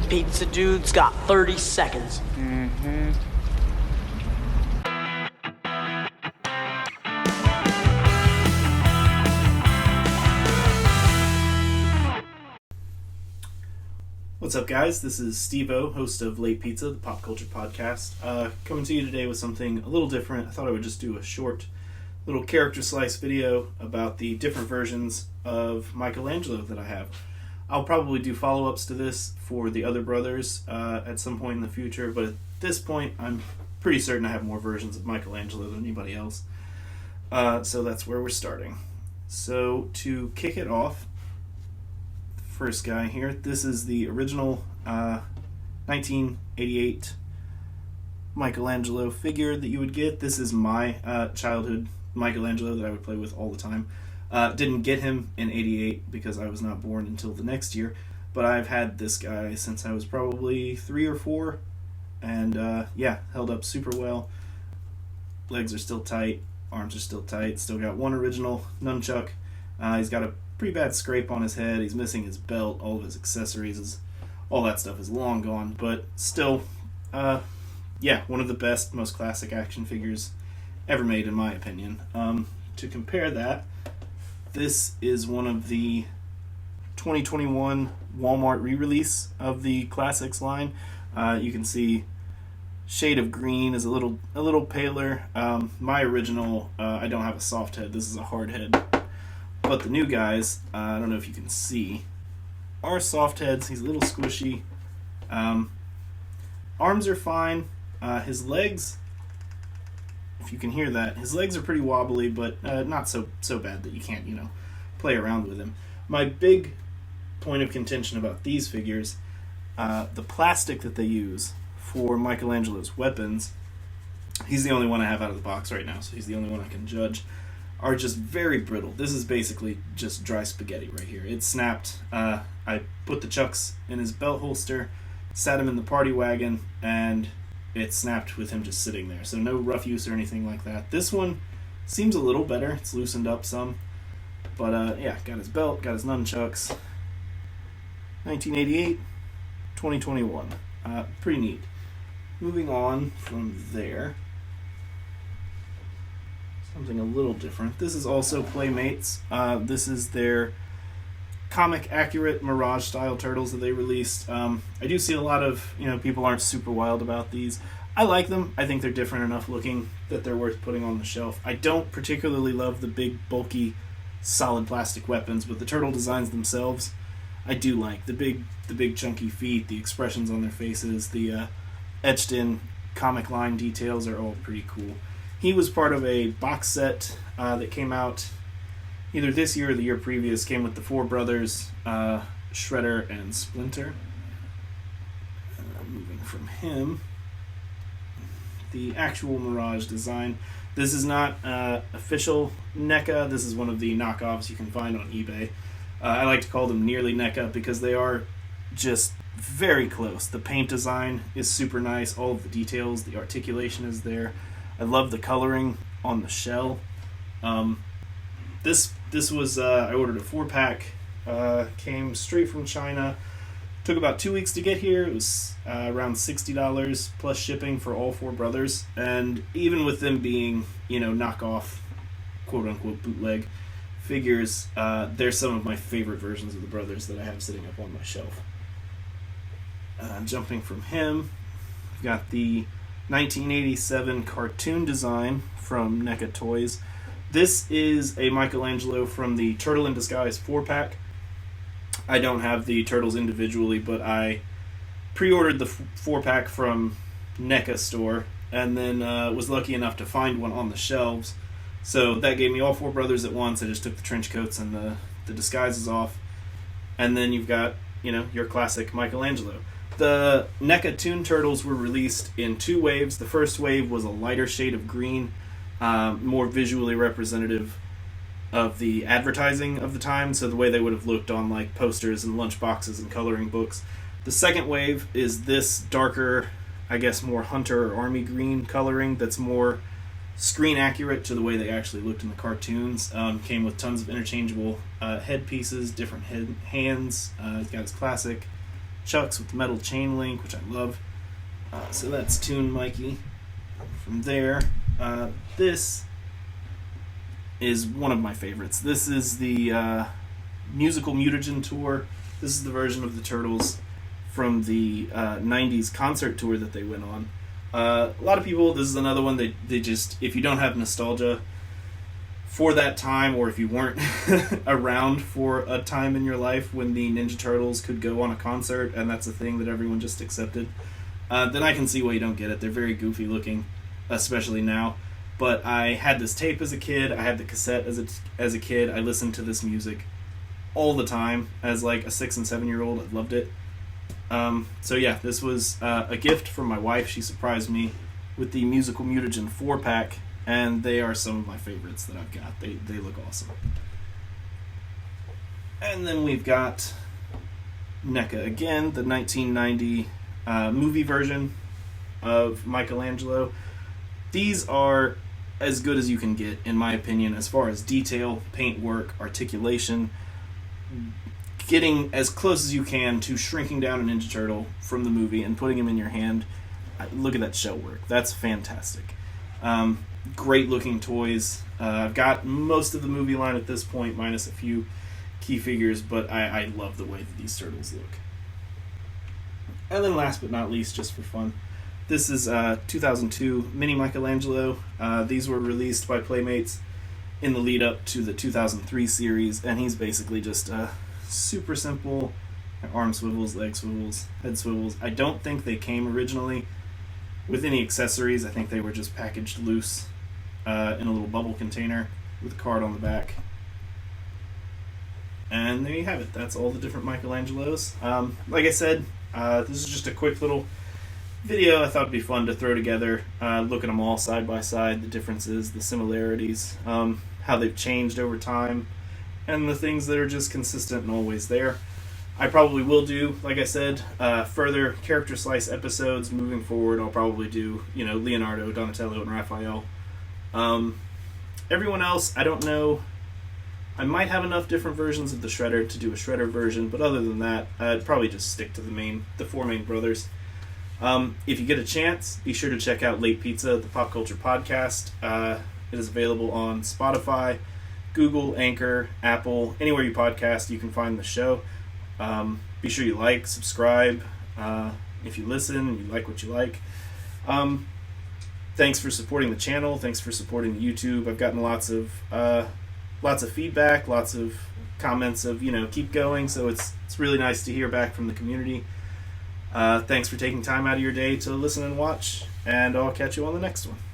Pizza dude's got 30 seconds. What's up, guys? This is Steve-O, host of Late Pizza, the pop culture podcast. Coming to you today with something a little different. I thought I would just do a short little character slice video about the different versions of Michelangelo that I have. I'll probably do follow-ups to this for the other brothers at some point in the future, but at this point, I'm pretty certain I have more versions of Michelangelo than anybody else. So that's where we're starting. So to kick it off, first guy here, this is the original 1988 Michelangelo figure that you would get. This is my childhood Michelangelo that I would play with all the time. Didn't get him in 88 because I was not born until the next year, but I've had this guy since I was probably 3 or 4, and held up super well. Legs are still tight, arms are still tight, still got one original nunchuck. He's got a pretty bad scrape on his head, he's missing his belt, all of his accessories, all that stuff is long gone, but still, one of the best, most classic action figures ever made in my opinion. To compare that, this is one of the 2021 Walmart re-release of the Classics line. You can see shade of green is a little paler. My original, I don't have a soft head. This is a hard head. But the new guys, I don't know if you can see, are soft heads. He's a little squishy. Arms are fine. His legs, if you can hear that, his legs are pretty wobbly, but not so bad that you can't, play around with him. My big point of contention about these figures, the plastic that they use for Michelangelo's weapons, he's the only one I have out of the box right now, so he's the only one I can judge, are just very brittle. This is basically just dry spaghetti right here. It snapped. I put the chucks in his belt holster, sat him in the party wagon, and it snapped with him just sitting there. So no rough use or anything like that. This one seems a little better. It's loosened up some. But got his belt, got his nunchucks. 1988, 2021. Pretty neat. Moving on from there, something a little different. This is also Playmates. This is their comic accurate Mirage style turtles that they released. I do see a lot of people aren't super wild about these. I like them. I think they're different enough looking that they're worth putting on the shelf. I don't particularly love the big bulky solid plastic weapons, but the turtle designs themselves I do like. The big chunky feet, the expressions on their faces, the etched in comic line details are all pretty cool. He was part of a box set that came out either this year or the year previous. Came with the four brothers, Shredder and Splinter. Moving from him, the actual Mirage design. This is not official NECA. This is one of the knockoffs you can find on eBay. I like to call them nearly NECA because they are just very close. The paint design is super nice. All of the details, the articulation is there. I love the coloring on the shell. This was, I ordered a 4-pack, came straight from China. Took about 2 weeks to get here. It was around $60 plus shipping for all four brothers. And even with them being, knockoff, quote-unquote bootleg figures, they're some of my favorite versions of the brothers that I have sitting up on my shelf. Jumping from him, we've got the 1987 cartoon design from NECA Toys. This is a Michelangelo from the Turtle in Disguise 4-pack. I don't have the turtles individually, but I pre-ordered the 4-pack from NECA store, and then was lucky enough to find one on the shelves. So that gave me all four brothers at once. I just took the trench coats and the disguises off. And then you've got, your classic Michelangelo. The NECA Toon Turtles were released in 2 waves. The first wave was a lighter shade of green, more visually representative of the advertising of the time, so the way they would have looked on like posters and lunch boxes and coloring books. The second wave is this darker, I guess more hunter or army green coloring that's more screen accurate to the way they actually looked in the cartoons. Came with tons of interchangeable headpieces, different hands. He's got his classic chucks with the metal chain link, which I love. So that's Toon Mikey. From there, this is one of my favorites. This is the musical mutagen tour. This is the version of the Turtles from the 90s concert tour that they went on. A lot of people, this is another one they just, if you don't have nostalgia for that time, or if you weren't around for a time in your life when the Ninja Turtles could go on a concert and that's a thing that everyone just accepted, then I can see why you don't get it. They're very goofy looking, especially now. But I had this tape as a kid. I had the cassette as a kid. I listened to this music all the time as like a 6 and 7 year old. I loved it. So yeah, this was a gift from my wife. She surprised me with the Musical Mutagen 4-pack, and they are some of my favorites that I've got. They look awesome. And then we've got NECA again, the 1990 movie version of Michelangelo. These are as good as you can get, in my opinion, as far as detail, paint work, articulation, getting as close as you can to shrinking down a Ninja Turtle from the movie and putting him in your hand. Look at that shell work. That's fantastic. Great looking toys. I've got most of the movie line at this point, minus a few key figures, but I love the way that these turtles look. And then last but not least, just for fun, this is 2002 Mini Michelangelo. These were released by Playmates in the lead up to the 2003 series, and he's basically just super simple arm swivels, leg swivels, head swivels. I don't think they came originally with any accessories. I think they were just packaged loose in a little bubble container with a card on the back. And there you have it. That's all the different Michelangelos. Like I said, this is just a quick little video I thought it'd be fun to throw together, look at them all side by side, the differences, the similarities, how they've changed over time, and the things that are just consistent and always there. I probably will do, like I said, further character slice episodes moving forward. I'll probably do, Leonardo, Donatello, and Raphael. Everyone else, I don't know. I might have enough different versions of the Shredder to do a Shredder version, but other than that, I'd probably just stick to the four main brothers. If you get a chance, be sure to check out Late Pizza, the pop culture podcast. It is available on Spotify, Google, Anchor, Apple, anywhere you podcast, you can find the show. Be sure you like, subscribe. If you listen, you like what you like. Thanks for supporting the channel. Thanks for supporting the YouTube. I've gotten lots of feedback, lots of comments of, keep going. So it's really nice to hear back from the community. Thanks for taking time out of your day to listen and watch, and I'll catch you on the next one.